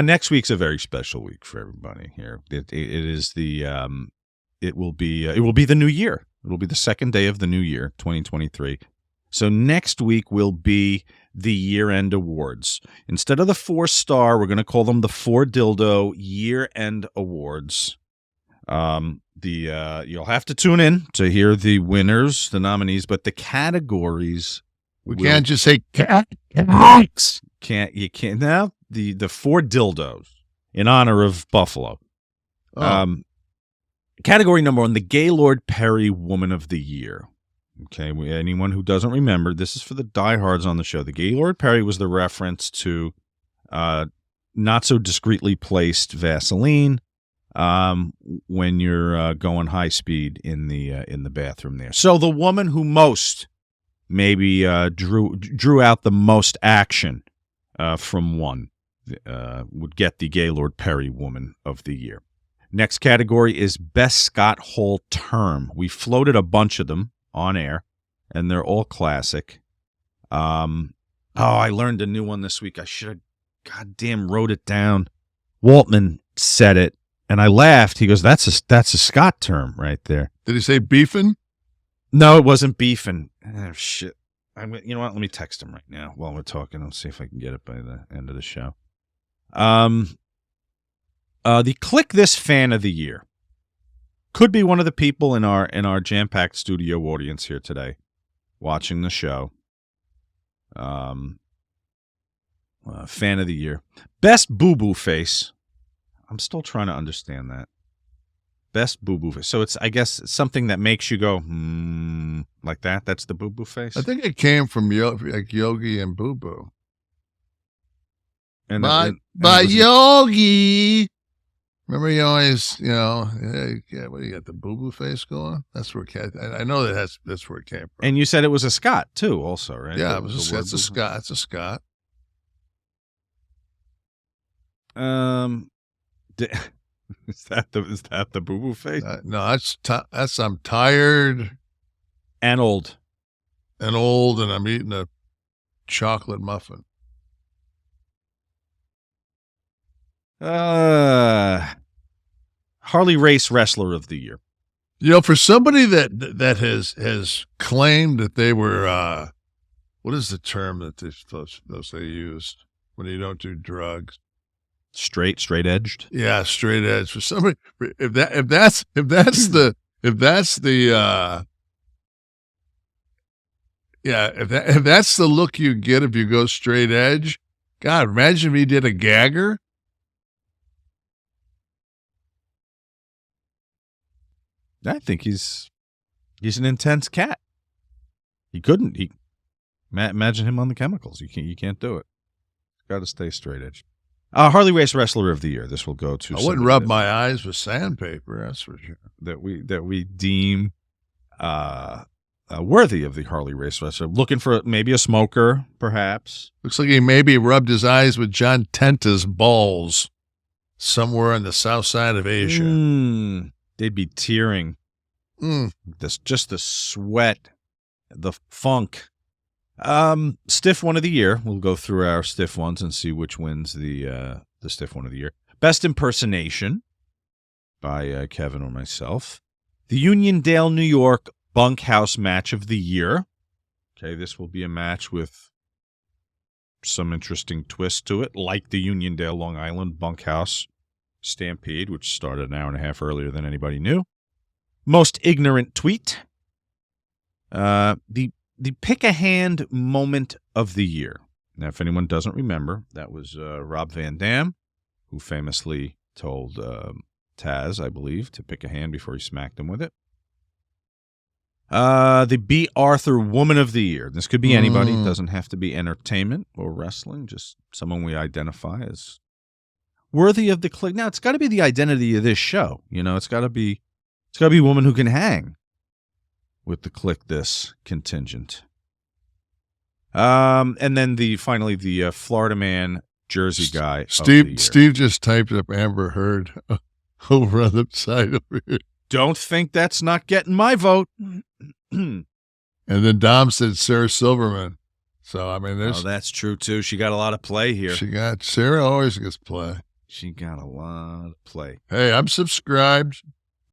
Next week's a very special week for everybody here. It is the it will be the new year. It will be the second day of the new year, 2023. So next week will be the year-end awards. Instead of the 4-star, we're going to call them the 4-dildo year-end awards. You'll have to tune in to hear the winners, the nominees, but the categories. We can't just say you can't now. The 4 dildos in honor of Buffalo. Oh. Category number 1, the Gaylord Perry Woman of the Year. Okay, anyone who doesn't remember, this is for the diehards on the show. The Gaylord Perry was the reference to not so discreetly placed Vaseline when you're going high speed in the bathroom there. So the woman who most maybe drew out the most action from one would get the Gaylord Perry Woman of the Year. Next category is Best Scott Hall Term. We floated a bunch of them on air, and they're all classic. I learned a new one this week. I should have goddamn wrote it down. Waltman said it, and I laughed. He goes, "That's a Scott term right there." Did he say beefing? No, it wasn't beefing. Oh, shit. You know what? Let me text him right now while we're talking. I'll see if I can get it by the end of the show. The Kliq This Fan of the Year could be one of the people in our jam-packed studio audience here today watching the show. Fan of the Year. Best boo-boo face. I'm still trying to understand that. Best boo-boo face. So it's, I guess, something that makes you go, like that. That's the boo-boo face? I think it came from Yogi and Boo Boo. And Yogi. Remember, you always, what do you got, the boo-boo face going? That's where I know that's where it came from. And you said it was a Scott, too, also, right? Yeah, it's a Scott. It's a Scott. Is that the boo-boo face? No, that's I'm tired. And old. And I'm eating a chocolate muffin. Harley Race Wrestler of the Year. For somebody that has claimed that they were, what is the term that they used when you don't do drugs? Straight edged. Yeah, straight edge. For somebody, if that's the look you get if you go straight edge. God, imagine if he did a gagger. I think he's an intense cat. He couldn't. Imagine him on the chemicals. You can't do it. Got to stay straight edge. Harley Race Wrestler of the Year. This will go to. I wouldn't rub my eyes with sandpaper. That's for sure. That we deem worthy of the Harley Race Wrestler. Looking for maybe a smoker, perhaps. Looks like he maybe rubbed his eyes with John Tenta's balls somewhere on the south side of Asia. They'd be tearing. Just the sweat, the funk. Stiff One of the Year. We'll go through our stiff ones and see which wins the Stiff One of the Year. Best Impersonation by Kevin or myself. The Uniondale, New York Bunkhouse Match of the Year. Okay, this will be a match with some interesting twist to it, like the Uniondale, Long Island Bunkhouse Stampede, which started an hour and a half earlier than anybody knew. Most Ignorant Tweet. The Pick a Hand Moment of the Year. Now, if anyone doesn't remember, that was Rob Van Dam, who famously told Taz, I believe, to pick a hand before he smacked him with it. The B. Arthur Woman of the Year. This could be anybody. It doesn't have to be entertainment or wrestling, just someone we identify as worthy of the Kliq. Now, it's got to be the identity of this show. It's got to be a woman who can hang with the Kliq This contingent. And then finally the Florida Man Jersey Guy. Steve just typed up Amber Heard over on the side over here. Don't think that's not getting my vote. And then Dom said Sarah Silverman. So, I mean, that's true, too. She got a lot of play here. Sarah always gets play. She got a lot of play. Hey, I'm subscribed.